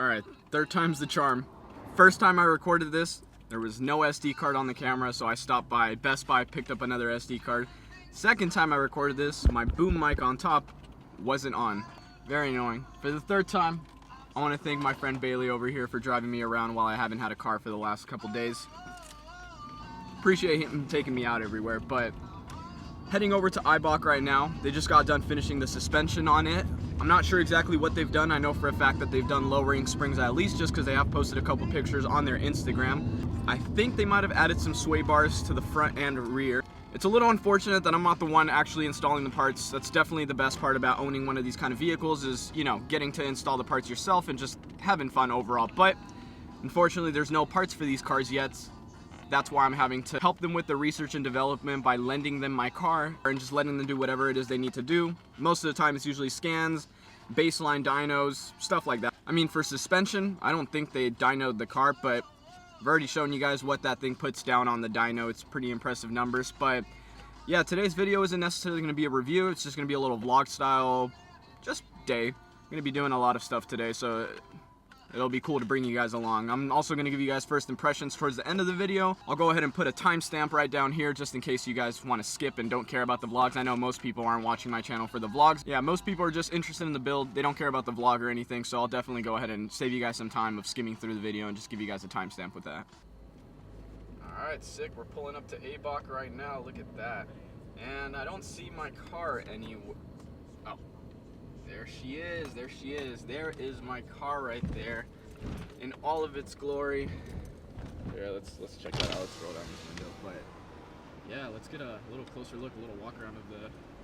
Alright, third time's the charm. First time I recorded this, there was no SD card on the camera, so I stopped by Best Buy, picked up another SD card. Second time I recorded this, my boom mic on top wasn't on. Very annoying. For the third time, I want to thank my friend Bailey over here for driving me around while I haven't had a car for the last couple days. Appreciate him taking me out everywhere, but heading over to Eibach right now. They just got done finishing the suspension on it. I'm not sure exactly what they've done. I know for a fact that they've done lowering springs at least, just because they have posted a couple pictures on their Instagram. I think they might have added some sway bars to the front and rear. It's a little unfortunate that I'm not the one actually installing the parts. That's definitely the best part about owning one of these kind of vehicles is, you know, getting to install the parts yourself and just having fun overall. But unfortunately, there's no parts for these cars yet. That's why I'm having to help them with the research and development by lending them my car and just letting them do whatever it is they need to do. Most of the time it's usually scans, baseline dynos, stuff like that. I mean, for suspension, I don't think they dynoed the car, but I've already shown you guys what that thing puts down on the dyno. It's pretty impressive numbers. But yeah, today's video isn't necessarily going to be a review. It's just going to be a little vlog style, just day. I'm going to be doing a lot of stuff today, so it'll be cool to bring you guys along. I'm also going to give you guys first impressions towards the end of the video. I'll go ahead and put a timestamp right down here just in case you guys want to skip and don't care about the vlogs. I know most people aren't watching my channel for the vlogs. Yeah, most people are just interested in the build. They don't care about the vlog or anything, so I'll definitely go ahead and save you guys some time of skimming through the video and just give you guys a timestamp with that. Alright, sick. We're pulling up to Eibach right now. Look at that. And I don't see my car anywhere. Oh. There she is, there she is. There is my car right there in all of its glory. Here, let's check that out. Let's roll down this window. But yeah, let's get a little closer look, a little walk around of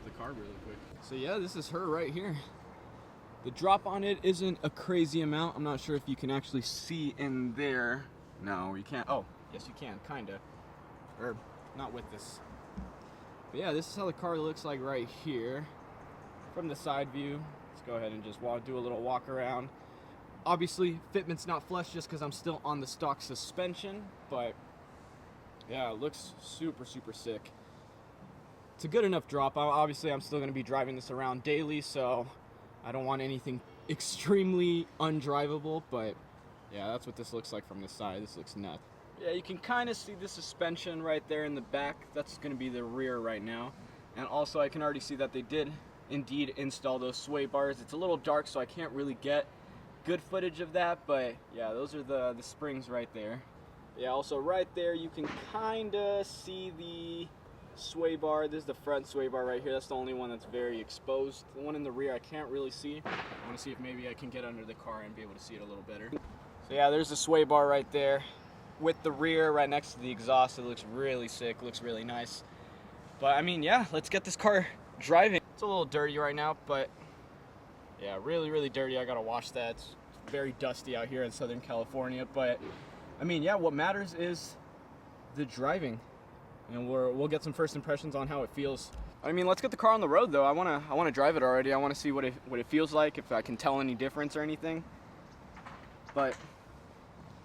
the car really quick. So yeah, this is her right here. The drop on it isn't a crazy amount. I'm not sure if you can actually see in there. No, you can't. Oh, yes you can, kinda. Or not with this. But yeah, this is how the car looks like right here. From the side view, let's go ahead and just do a little walk around. Obviously, fitment's not flush just because I'm still on the stock suspension, but yeah, it looks super, super sick. It's a good enough drop. Obviously, I'm still going to be driving this around daily, so I don't want anything extremely undrivable, but yeah, that's what this looks like from this side. This looks nuts. Yeah, you can kind of see the suspension right there in the back. That's going to be the rear right now. And also, I can already see that they did indeed install those sway bars. It's a little dark, so I can't really get good footage of that, but yeah, those are the springs right there. Yeah, also right there you can kind of see the sway bar. This is the front sway bar right here. That's the only one that's very exposed. The one in the rear I can't really see. I want to see if maybe I can get under the car and be able to see it a little better. So yeah, there's the sway bar right there with the rear right next to the exhaust. It looks really sick, looks really nice. But I mean, yeah, let's get this car driving. It's a little dirty right now, but yeah, really, really dirty. I gotta wash that. It's very dusty out here in Southern California, but I mean, yeah, what matters is the driving, and we'll get some first impressions on how it feels. I mean, let's get the car on the road though. I wanna drive it already. I wanna see what it feels like, if I can tell any difference or anything. But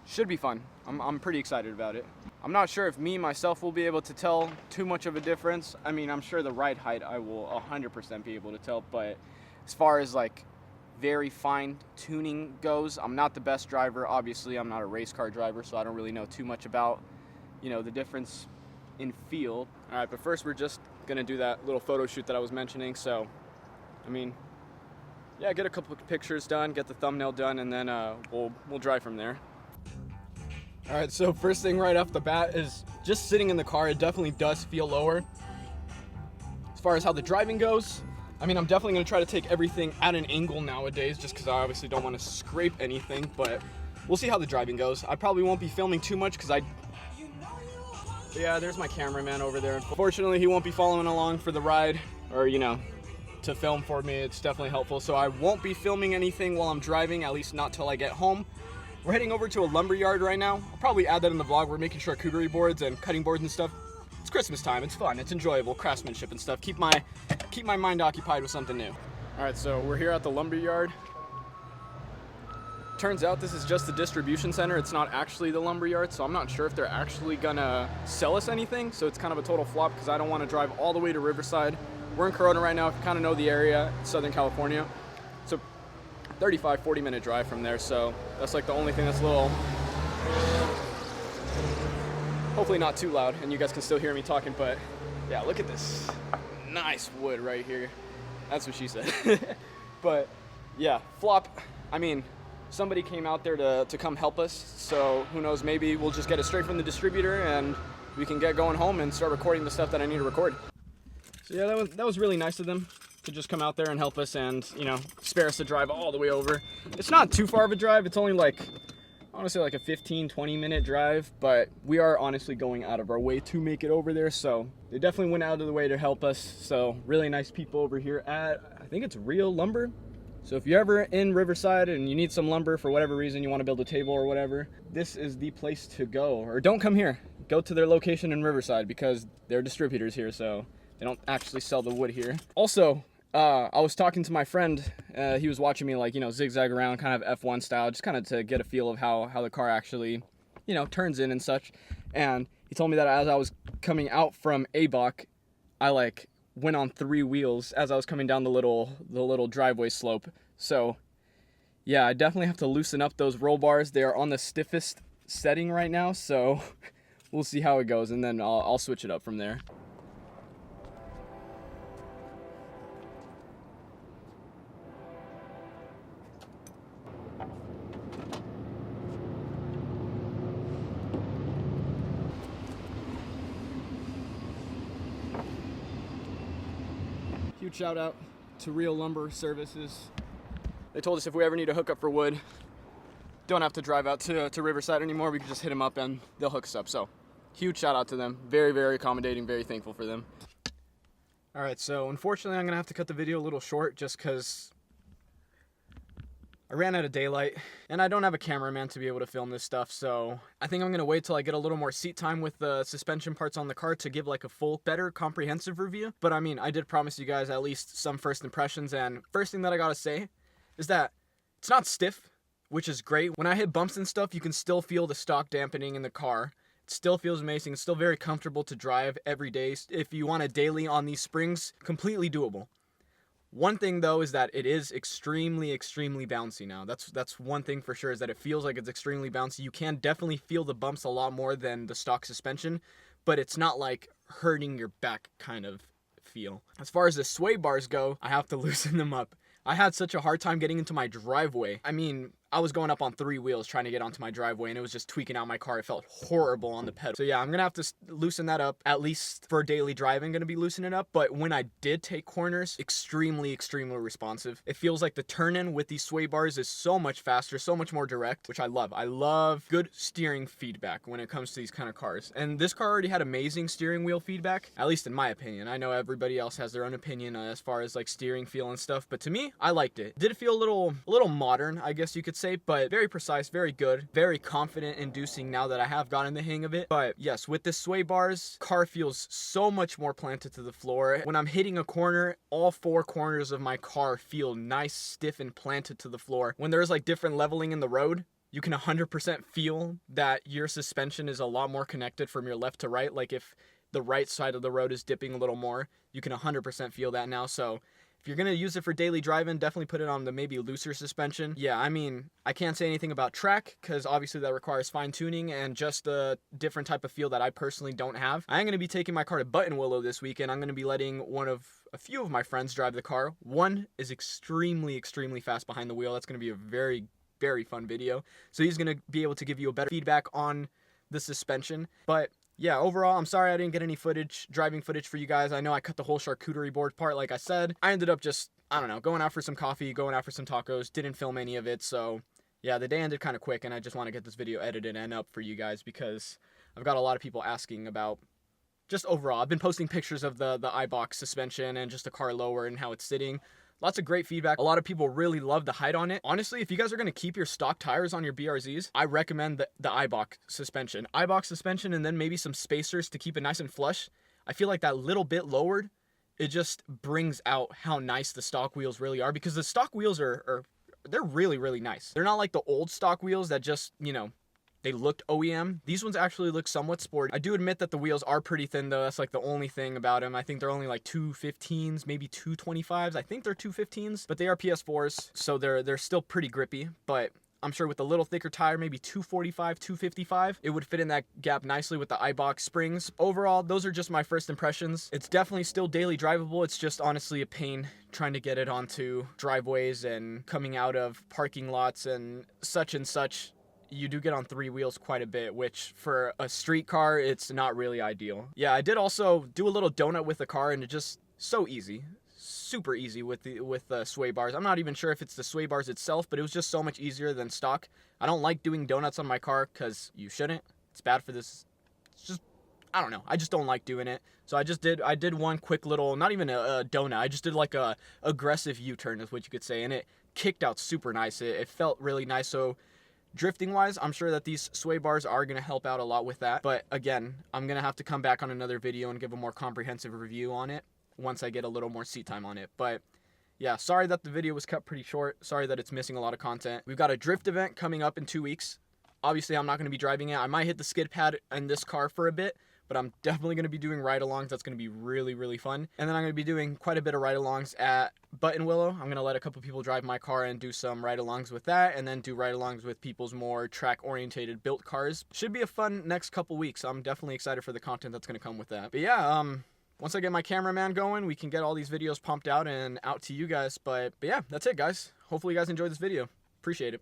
should be fun. I'm pretty excited about it. I'm not sure if me myself will be able to tell too much of a difference. I mean, I'm sure the ride height I will 100% be able to tell, but as far as like very fine tuning goes, I'm not the best driver. Obviously, I'm not a race car driver, so I don't really know too much about, you know, the difference in feel. All right, but first we're just gonna do that little photo shoot that I was mentioning. So, I mean, yeah, get a couple of pictures done, get the thumbnail done, and then we'll drive from there. All right, so first thing right off the bat is just sitting in the car, it definitely does feel lower. As far as how the driving goes, I mean, I'm definitely gonna try to take everything at an angle nowadays just because I obviously don't want to scrape anything, but we'll see how the driving goes. I probably won't be filming too much because yeah, there's my cameraman over there. Unfortunately, he won't be following along for the ride or, you know, to film for me. It's definitely helpful, so I won't be filming anything while I'm driving, at least not till I get home. We're heading over to a lumber yard right now. I'll probably add that in the vlog. We're making charcuterie boards and cutting boards and stuff. It's Christmas time. It's fun. It's enjoyable. Craftsmanship and stuff. Keep my mind occupied with something new. All right, so we're here at the lumber yard. Turns out this is just the distribution center. It's not actually the lumber yard, so I'm not sure if they're actually gonna sell us anything. So it's kind of a total flop because I don't want to drive all the way to Riverside. We're in Corona right now. If you kind of know the area, Southern California. So 35-40 minute drive from there, so that's like the only thing that's a little, hopefully not too loud and you guys can still hear me talking. But yeah, look at this nice wood right here. That's what she said. But yeah, flop, I mean, somebody came out there to come help us, so who knows, maybe we'll just get it straight from the distributor and we can get going home and start recording the stuff that I need to record. So yeah, that was really nice of them to just come out there and help us and, you know, spare us the drive all the way over. It's not too far of a drive. It's only like, I want to say like a 15-20 minute drive, but we are honestly going out of our way to make it over there. So they definitely went out of the way to help us. So really nice people over here at, I think it's Real Lumber. So if you're ever in Riverside and you need some lumber for whatever reason, you want to build a table or whatever, this is the place to go. Or don't come here. Go to their location in Riverside because they're distributors here, so they don't actually sell the wood here. Also, I was talking to my friend. He was watching me, like, you know, zigzag around kind of F1 style, just kind of to get a feel of how the car actually, you know, turns in and such. And he told me that as I was coming out from Eibach, I like went on 3 wheels as I was coming down the little driveway slope. So yeah, I definitely have to loosen up those roll bars. They are on the stiffest setting right now, so we'll see how it goes, and then I'll switch it up from there. Huge shout out to Real Lumber Services. They told us if we ever need a hookup for wood, don't have to drive out to Riverside anymore. We can just hit them up and they'll hook us up. So huge shout out to them. Very, very accommodating, very thankful for them. All right, so unfortunately I'm gonna have to cut the video a little short just because I ran out of daylight and I don't have a cameraman to be able to film this stuff. So I think I'm gonna wait till I get a little more seat time with the suspension parts on the car to give like a full, better, comprehensive review. But I mean, I did promise you guys at least some first impressions, and first thing that I gotta say is that it's not stiff, which is great. When I hit bumps and stuff, you can still feel the stock dampening in the car. It still feels amazing. It's still very comfortable to drive every day. If you want a daily on these springs, completely doable. One thing though is that it is extremely bouncy now. That's one thing for sure, is that it feels like it's extremely bouncy. You can definitely feel the bumps a lot more than the stock suspension, but it's not like hurting your back kind of feel. As far as the sway bars go, I have to loosen them up. I had such a hard time getting into my driveway. I mean, I was going up on 3 wheels trying to get onto my driveway, and it was just tweaking out my car. It felt horrible on the pedal. So yeah, I'm gonna have to loosen that up, at least for daily driving, gonna be loosening up. But when I did take corners, extremely responsive. It feels like the turn-in with these sway bars is so much faster, so much more direct, which I love. I love good steering feedback when it comes to these kind of cars. And this car already had amazing steering wheel feedback, at least in my opinion. I know everybody else has their own opinion as far as like steering feel and stuff, but to me, I liked it. Did it feel a little modern, I guess you could say, but very precise, very good, very confident inducing now that I have gotten the hang of it. But yes, with the sway bars, car feels so much more planted to the floor. When I'm hitting a corner, all 4 corners of my car feel nice, stiff, and planted to the floor. When there's like different leveling in the road, you can 100% feel that your suspension is a lot more connected from your left to right. Like if the right side of the road is dipping a little more, you can 100% feel that now. So if you're going to use it for daily driving, definitely put it on the maybe looser suspension. Yeah, I mean, I can't say anything about track because obviously that requires fine tuning and just a different type of feel that I personally don't have. I'm going to be taking my car to Buttonwillow this weekend. I'm going to be letting a few of my friends drive the car. One is extremely fast behind the wheel. That's going to be a very fun video. So he's going to be able to give you a better feedback on the suspension. But yeah, overall, I'm sorry I didn't get any driving footage for you guys. I know I cut the whole charcuterie board part, like I said. I ended up just, I don't know, going out for some coffee, going out for some tacos, didn't film any of it. So yeah, the day ended kind of quick, and I just want to get this video edited and up for you guys because I've got a lot of people asking about just overall. I've been posting pictures of the Eibach suspension and just the car lower and how it's sitting. Lots of great feedback. A lot of people really love the height on it. Honestly, if you guys are going to keep your stock tires on your BRZs, I recommend the Eibach suspension. Eibach suspension and then maybe some spacers to keep it nice and flush. I feel like that little bit lowered, it just brings out how nice the stock wheels really are, because the stock wheels they're really nice. They're not like the old stock wheels that just, you know, they looked OEM. These ones actually look somewhat sporty. I do admit that the wheels are pretty thin though. That's like the only thing about them. I think they're only like 215s, maybe 225s. I think they're 215s, but they are PS4s, so they're still pretty grippy. But I'm sure with a little thicker tire, maybe 245, 255, it would fit in that gap nicely with the Eibach springs. Overall, those are just my first impressions. It's definitely still daily drivable. It's just honestly a pain trying to get it onto driveways and coming out of parking lots and such. You do get on 3 wheels quite a bit, which for a street car, it's not really ideal. Yeah, I did also do a little donut with the car, and it just so easy. Super easy with the sway bars. I'm not even sure if it's the sway bars itself, but it was just so much easier than stock. I don't like doing donuts on my car because you shouldn't. It's bad for this. It's just, I don't know. I just don't like doing it. So I did one quick little, not even a donut. I just did like a aggressive U-turn is what you could say, and it kicked out super nice. It felt really nice. So drifting wise, I'm sure that these sway bars are going to help out a lot with that. But again, I'm going to have to come back on another video and give a more comprehensive review on it once I get a little more seat time on it. But yeah, sorry that the video was cut pretty short. Sorry that it's missing a lot of content. We've got a drift event coming up in 2 weeks. Obviously, I'm not going to be driving it. I might hit the skid pad in this car for a bit, but I'm definitely going to be doing ride-alongs. That's going to be really, really fun. And then I'm going to be doing quite a bit of ride-alongs at Button Willow. I'm going to let a couple people drive my car and do some ride-alongs with that, and then do ride-alongs with people's more track-orientated built cars. Should be a fun next couple weeks. I'm definitely excited for the content that's going to come with that. But yeah, once I get my cameraman going, we can get all these videos pumped out and out to you guys. But yeah, that's it, guys. Hopefully you guys enjoyed this video. Appreciate it.